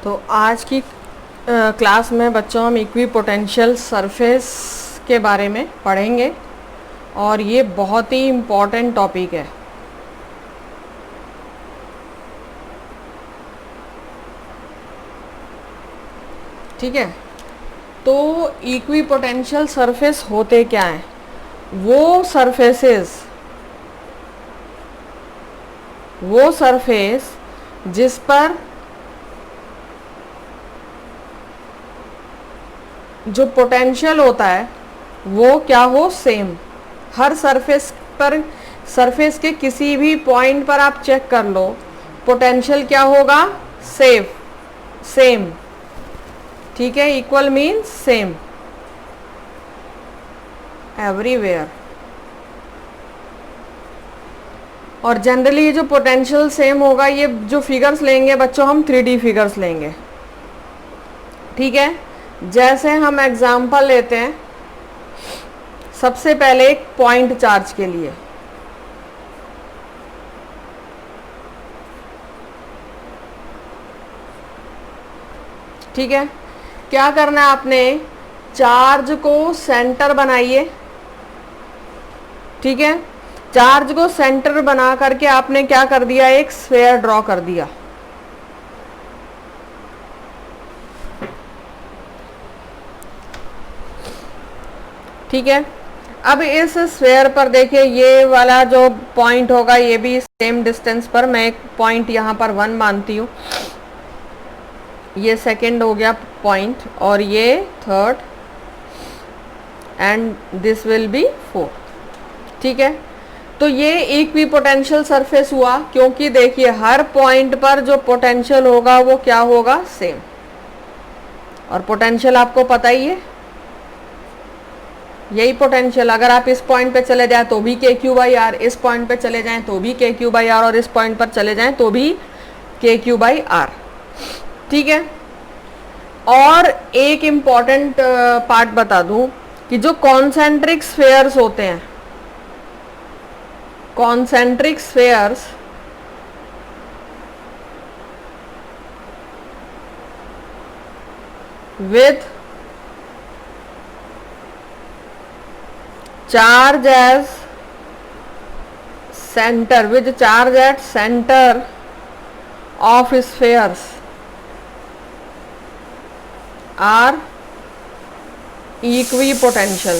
तो आज की क्लास में बच्चों हम इक्विपोटेंशियल सरफेस के बारे में पढ़ेंगे और ये बहुत ही इम्पॉर्टेंट टॉपिक है। ठीक है, तो इक्विपोटेंशियल सरफेस होते क्या हैं? वो सरफेस जिस पर जो पोटेंशियल होता है वो क्या हो, सेम। हर सरफेस पर, सरफेस के किसी भी पॉइंट पर आप चेक कर लो, पोटेंशियल क्या होगा, सेम। ठीक है, इक्वल मीन्स सेम एवरीवेयर। और जनरली ये जो पोटेंशियल सेम होगा, ये जो फिगर्स लेंगे बच्चों हम 3D फिगर्स लेंगे। ठीक है, जैसे हम एग्जाम्पल लेते हैं सबसे पहले एक पॉइंट चार्ज के लिए। ठीक है, क्या करना है आपने, चार्ज को सेंटर बनाइए। ठीक है, चार्ज को सेंटर बना करके आपने क्या कर दिया, एक स्फेयर ड्रॉ कर दिया। ठीक है, अब इस स्फेयर पर देखिए, ये वाला जो पॉइंट होगा ये भी सेम डिस्टेंस पर, मैं एक पॉइंट यहाँ पर 1 मानती हूँ, ये सेकंड हो गया पॉइंट और ये third, and this will be 4। ठीक है, तो ये इक्विपोटेंशियल सरफेस हुआ, क्योंकि देखिए हर पॉइंट पर जो पोटेंशियल होगा वो क्या होगा, सेम। और पोटेंशियल आपको पता ही है, यही पोटेंशियल, अगर आप इस पॉइंट पे चले जाएं तो भी KQ/R, इस पॉइंट पे चले जाएं तो भी KQ/R, और इस पॉइंट पर चले जाएं तो भी KQ/R। ठीक है, और एक इम्पॉर्टेंट पार्ट बता दूं कि जो कॉन्सेंट्रिक स्फेयर्स होते हैं, concentric spheres with charge as center, with charge at center of spheres are equipotential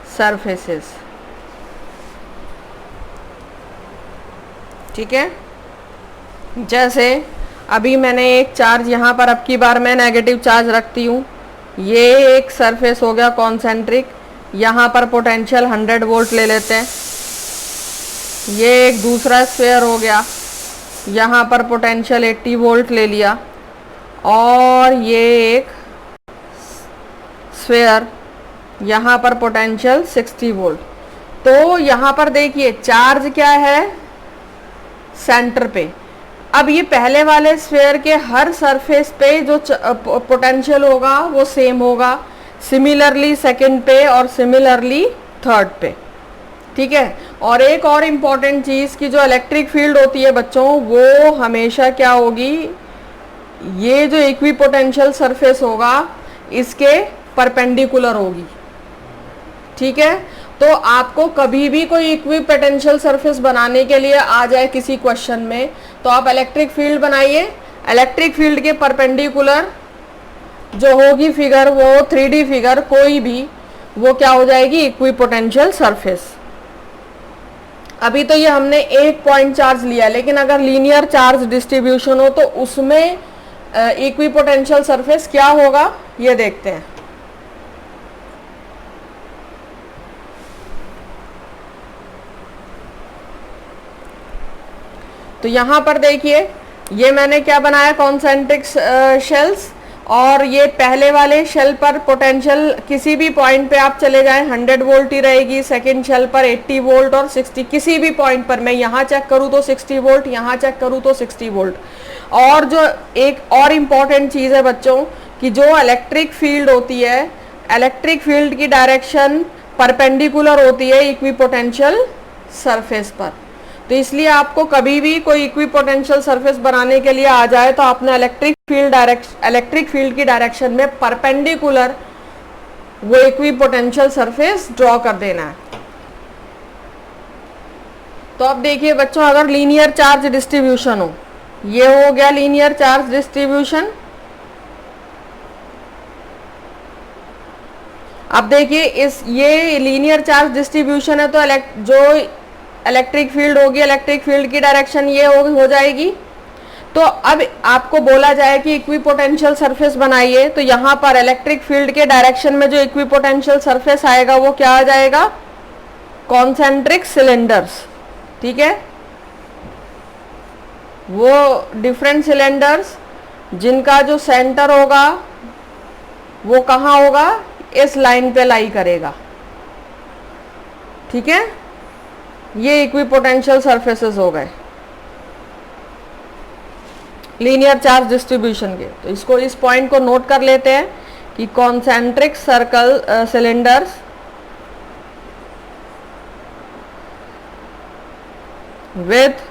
surfaces। ठीक है, जैसे अभी मैंने एक चार्ज यहाँ पर, अब की बार मैं नेगेटिव चार्ज रखती हूँ, ये एक सरफेस हो गया कॉन्सेंट्रिक, यहाँ पर पोटेंशियल 100 वोल्ट ले लेते हैं। ये एक दूसरा स्फेयर हो गया, यहाँ पर पोटेंशियल 80 वोल्ट ले लिया, और ये एक स्फेयर, यहाँ पर पोटेंशियल 60 वोल्ट। तो यहाँ पर देखिए चार्ज क्या है, सेंटर पे। अब ये पहले वाले स्फेयर के हर सरफेस पे जो पोटेंशियल होगा वो सेम होगा, सिमिलरली सेकंड पे और सिमिलरली थर्ड पे। ठीक है, और एक और इम्पॉर्टेंट चीज़ कि जो इलेक्ट्रिक फील्ड होती है बच्चों, वो हमेशा क्या होगी, ये जो इक्विपोटेंशियल सरफेस होगा इसके परपेंडिकुलर होगी। ठीक है, तो आपको कभी भी कोई इक्विपोटेंशियल सरफेस बनाने के लिए आ जाए किसी क्वेश्चन में, तो आप इलेक्ट्रिक फील्ड बनाइए, इलेक्ट्रिक फील्ड के परपेंडिकुलर जो होगी फिगर, वो 3D फिगर कोई भी, वो क्या हो जाएगी, इक्विपोटेंशियल सरफेस। अभी तो ये हमने एक पॉइंट चार्ज लिया, लेकिन अगर लीनियर चार्ज डिस्ट्रीब्यूशन हो तो उसमें इक्विपोटेंशियल सरफेस क्या होगा, ये देखते हैं। तो यहाँ पर देखिए, ये मैंने क्या बनाया, कॉन्सेंट्रिक शेल्स, और ये पहले वाले शेल पर पोटेंशियल किसी भी पॉइंट पे आप चले जाएं 100 वोल्ट ही रहेगी, सेकंड शेल पर 80 वोल्ट और 60, किसी भी पॉइंट पर, मैं यहाँ चेक करूँ तो 60 वोल्ट, यहाँ चेक करूँ तो 60 वोल्ट। और जो एक और इम्पॉर्टेंट चीज़ है बच्चों, कि जो इलेक्ट्रिक फील्ड होती है, इलेक्ट्रिक फील्ड की डायरेक्शन परपेंडिकुलर होती है इक्विपोटेंशियल सरफेस पर। तो इसलिए आपको कभी भी कोई इक्विपोटेंशियल सरफेस बनाने के लिए आ जाए तो आपने इलेक्ट्रिक फील्ड की डायरेक्शन में परपेंडिकुलर वो इक्विपोटेंशियल सरफेस ड्रॉ कर देना है। तो अब देखिए बच्चों, अगर लीनियर चार्ज डिस्ट्रीब्यूशन हो, ये हो गया लीनियर चार्ज डिस्ट्रीब्यूशन। अब देखिए ये लीनियर चार्ज डिस्ट्रीब्यूशन है, तो जो इलेक्ट्रिक फील्ड होगी, इलेक्ट्रिक फील्ड की डायरेक्शन ये हो जाएगी। तो अब आपको बोला जाए कि इक्विपोटेंशियल सरफेस बनाइए, तो यहाँ पर इलेक्ट्रिक फील्ड के डायरेक्शन में जो इक्विपोटेंशियल सरफेस आएगा वो क्या आ जाएगा? Concentric cylinders. ठीक है, वो डिफरेंट सिलेंडर्स जिनका जो सेंटर होगा वो कहाँ होगा? इस लाइन पे लाई करेगा। ठीक है, ये इक्विपोटेंशियल सरफेसेस हो गए लीनियर चार्ज डिस्ट्रीब्यूशन के। तो इसको, इस पॉइंट को नोट कर लेते हैं कि concentric circle cylinders with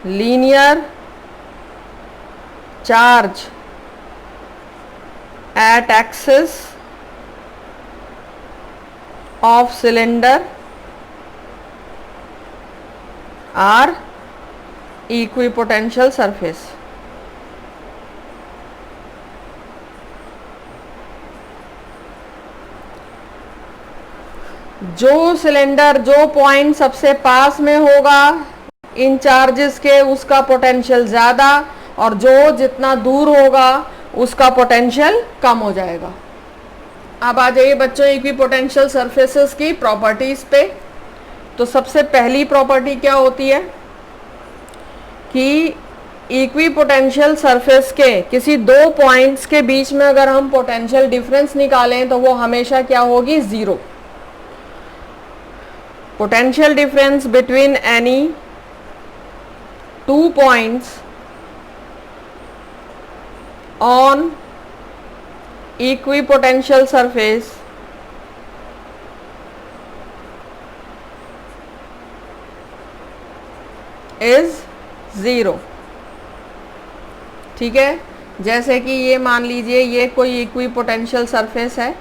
linear charge at axis of cylinder are equipotential surface। जो सिलेंडर, जो पॉइंट सबसे पास में होगा इन चार्जेस के, उसका पोटेंशियल ज़्यादा, और जो जितना दूर होगा उसका पोटेंशियल कम हो जाएगा। अब आ जाइए बच्चों इक्विपोटेंशियल सरफेसेस की प्रॉपर्टीज पे। तो सबसे पहली प्रॉपर्टी क्या होती है कि इक्विपोटेंशियल सरफेस के किसी दो पॉइंट्स के बीच में अगर हम पोटेंशियल डिफरेंस निकालें तो वो हमेशा क्या होगी? Zero. Potential difference between any two points on equipotential surface is zero। ठीक है, जैसे कि ये मान लीजिए ये कोई इक्विपोटेंशियल सरफेस है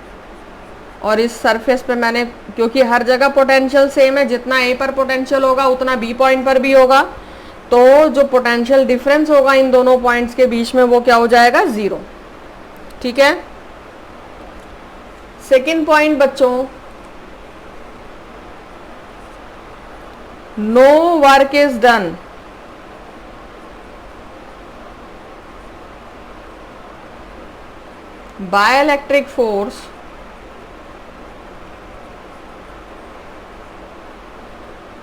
और इस सरफेस पे मैंने, क्योंकि हर जगह पोटेंशियल सेम है, जितना ए पर पोटेंशियल होगा उतना बी पॉइंट पर भी होगा, तो जो पोटेंशियल डिफरेंस होगा इन दोनों पॉइंट्स के बीच में वो क्या हो जाएगा? जीरो। ठीक है, सेकंड पॉइंट बच्चों, no work is done by electric force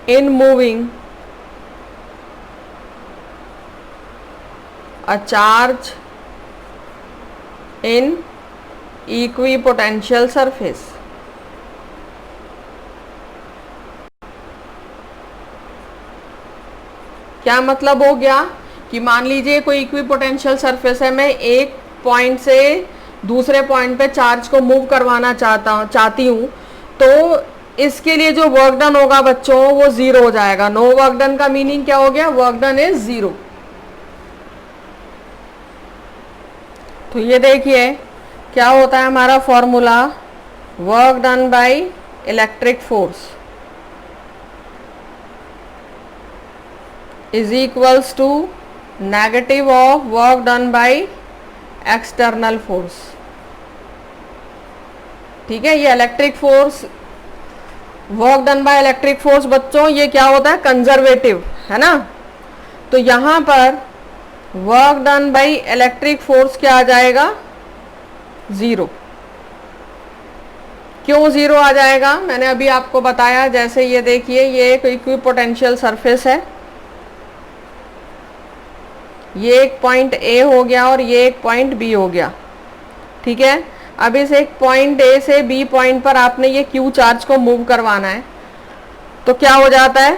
in moving a charge in equipotential surface। क्या मतलब हो गया कि मान लीजिए कोई इक्विपोटेंशियल सरफेस है, मैं एक पॉइंट से दूसरे पॉइंट पे चार्ज को मूव करवाना चाहती हूँ, तो इसके लिए जो वर्क डन होगा बच्चों वो जीरो हो जाएगा। नो वर्क डन का मीनिंग क्या हो गया? Work done is zero. तो ये देखिए क्या होता है हमारा formula, work done by electric force is equals to negative of work done by external force. ठीक है, ये electric force, work done by electric force बच्चों ये क्या होता है? कंजर्वेटिव, है ना। तो यहां पर work done by electric force क्या आ जाएगा? जीरो। क्यों जीरो आ जाएगा? मैंने अभी आपको बताया, जैसे ये देखिए ये एक इक्विपोटेंशियल सरफेस है, ये एक पॉइंट ए हो गया और ये एक पॉइंट बी हो गया। ठीक है, अब इस एक पॉइंट ए से बी पॉइंट पर आपने ये क्यू चार्ज को मूव करवाना है, तो क्या हो जाता है?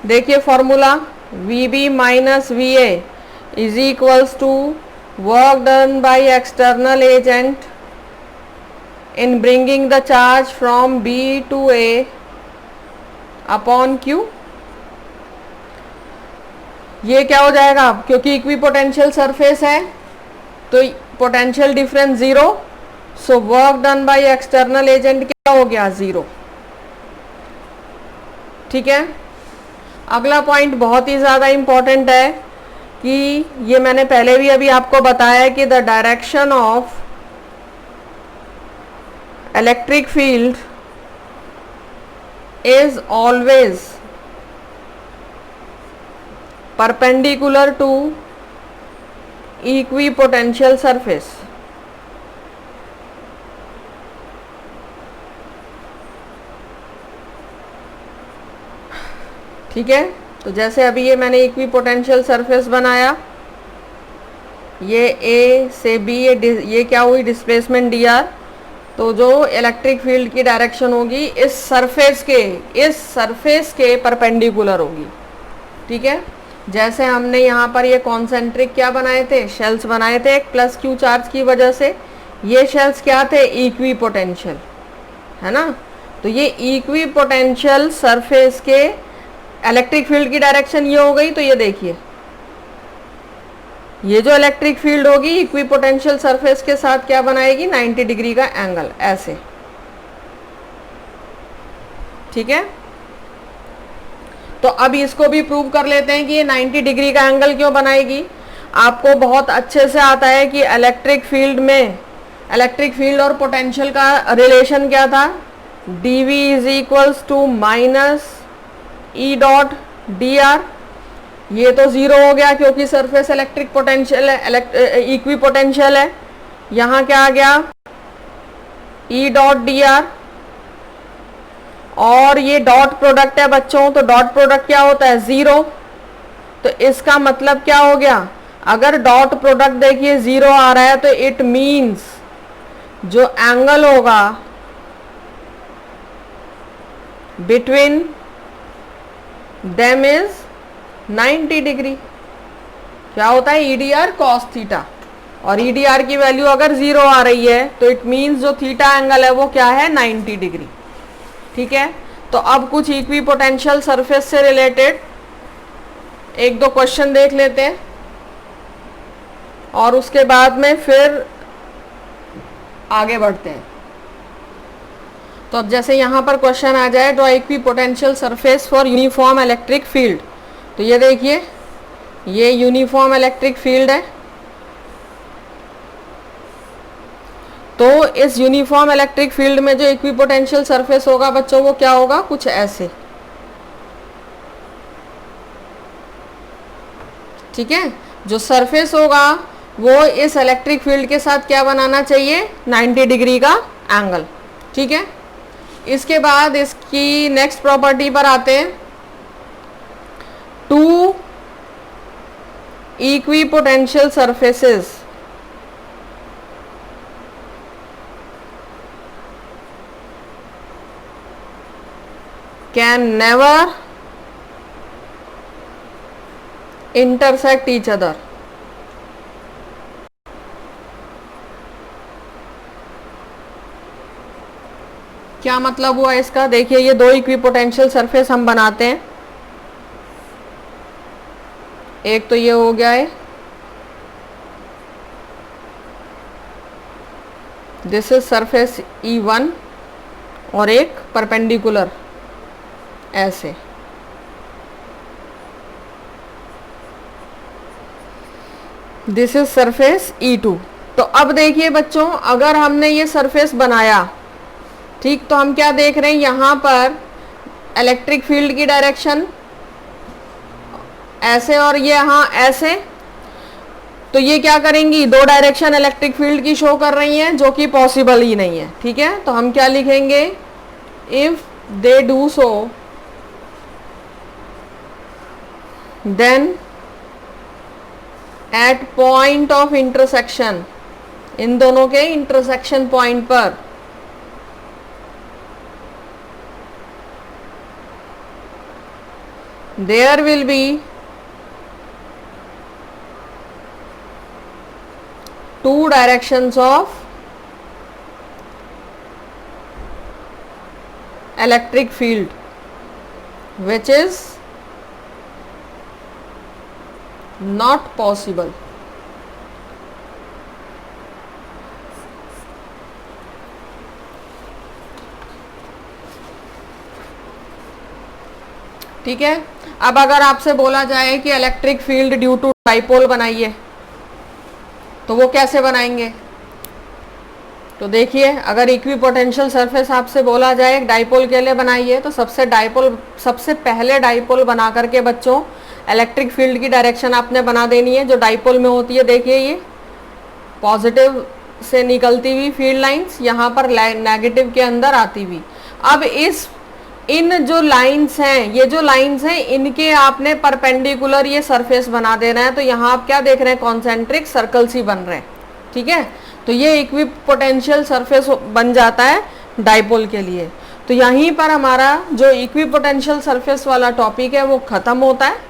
देखिए formula, V B minus V A is equals to work done by external agent in bringing the charge from B to A upon Q. ये क्या हो जाएगा, क्योंकि इक्विपोटेंशियल सरफेस है तो potential difference zero, so work done by external agent क्या हो गया, जीरो। ठीक है। अगला पॉइंट बहुत ही ज़्यादा इंपॉर्टेंट है कि ये मैंने पहले भी अभी आपको बताया कि the direction of electric field is always perpendicular to equipotential surface. ठीक है। तो जैसे अभी ये मैंने इक्विपोटेंशियल सरफेस बनाया, ये ए से बी, ये क्या हुई, डिस्प्लेसमेंट डी आर। तो जो इलेक्ट्रिक फील्ड की डायरेक्शन होगी इस सरफेस के परपेंडिकुलर होगी। ठीक है। जैसे हमने यहाँ पर ये कॉन्सेंट्रिक क्या बनाए थे, शेल्स बनाए थे एक प्लस क्यू चार्ज की वजह से। ये शेल्स क्या थे, इक्विपोटेंशियल, है ना। तो ये इक्विपोटेंशियल सरफेस के इलेक्ट्रिक फील्ड की डायरेक्शन ये हो गई। तो ये देखिए, ये जो इलेक्ट्रिक फील्ड होगी इक्विपोटेंशियल सरफेस के साथ क्या बनाएगी, 90 डिग्री का एंगल, ऐसे। ठीक है। तो अब इसको भी प्रूव कर लेते हैं कि ये 90 डिग्री का एंगल क्यों बनाएगी। आपको बहुत अच्छे से आता है कि इलेक्ट्रिक फील्ड और पोटेंशियल का रिलेशन क्या था, dv is equals to minus E dot D R. ये तो जीरो हो गया क्योंकि सरफेस इलेक्ट्रिक पोटेंशियल है, इक्विपोटेंशियल है। यहाँ क्या आ गया, ई डॉट डी आर, और ये डॉट प्रोडक्ट है बच्चों, तो डॉट प्रोडक्ट क्या होता है, जीरो। तो इसका मतलब क्या हो गया, अगर डॉट प्रोडक्ट देखिए जीरो आ रहा है तो इट मीन्स जो एंगल होगा बिटवीन देम इज 90 डिग्री। क्या होता है, ईडीआर कॉस थीटा, और ईडीआर की वैल्यू अगर जीरो आ रही है तो इट मीन्स जो थीटा एंगल है वो क्या है, 90 डिग्री। ठीक है। तो अब कुछ इक्विपोटेंशियल सरफेस से रिलेटेड एक दो क्वेश्चन देख लेते हैं और उसके बाद में फिर आगे बढ़ते हैं। तो अब जैसे यहाँ पर क्वेश्चन आ जाए, draw equipotential surface for uniform electric field. तो ये देखिए, ये यूनिफॉर्म इलेक्ट्रिक फील्ड है। तो इस यूनिफॉर्म इलेक्ट्रिक फील्ड में जो इक्विपोटेंशियल सरफेस होगा बच्चों वो क्या होगा, कुछ ऐसे। ठीक है। जो सरफेस होगा वो इस इलेक्ट्रिक फील्ड के साथ क्या बनाना चाहिए, 90 डिग्री का एंगल। ठीक है। इसके बाद इसकी नेक्स्ट प्रॉपर्टी पर आते हैं। Two equipotential surfaces can never intersect each other। क्या मतलब हुआ इसका, देखिए ये दो इक्विपोटेंशियल सरफेस हम बनाते हैं। एक तो ये हो गया है, दिस इज सरफेस E1, और एक परपेंडिकुलर ऐसे। This is surface E2। तो अब देखिए बच्चों, अगर हमने ये सरफेस बनाया, ठीक, तो हम क्या देख रहे हैं, यहाँ पर इलेक्ट्रिक फील्ड की डायरेक्शन ऐसे और ये यहाँ ऐसे। तो ये क्या करेंगी, दो डायरेक्शन इलेक्ट्रिक फील्ड की शो कर रही हैं, जो कि पॉसिबल ही नहीं है। ठीक है। तो हम क्या लिखेंगे, if they do so then at point of intersection, इन दोनों के इंटरसेक्शन पॉइंट पर there will be two directions of electric field which is not possible. ठीक है। अब अगर आपसे बोला जाए कि electric field due to dipole बनाइए, तो वो कैसे बनाएंगे? तो देखिए, अगर इक्विपोटेंशियल सरफेस आपसे बोला जाए डाइपोल के लिए बनाइए, तो सबसे पहले डाइपोल बना करके बच्चों इलेक्ट्रिक फील्ड की डायरेक्शन आपने बना देनी है जो डाइपोल में होती है। देखिए, ये पॉजिटिव से निकलती हुई फील्ड लाइंस, यहाँ पर नेगेटिव के अंदर आती हुई। अब इन जो लाइंस हैं, ये जो लाइंस हैं, इनके आपने परपेंडिकुलर ये सरफेस बना देना है। तो यहाँ आप क्या देख रहे हैं? कॉन्सेंट्रिक सर्कल्स ही बन रहे हैं। ठीक है, तो ये इक्विपोटेंशियल सरफेस बन जाता है डाइपोल के लिए। तो यहीं पर हमारा जो इक्विपोटेंशियल सरफेस वाला टॉपिक है वो खत्म होता है।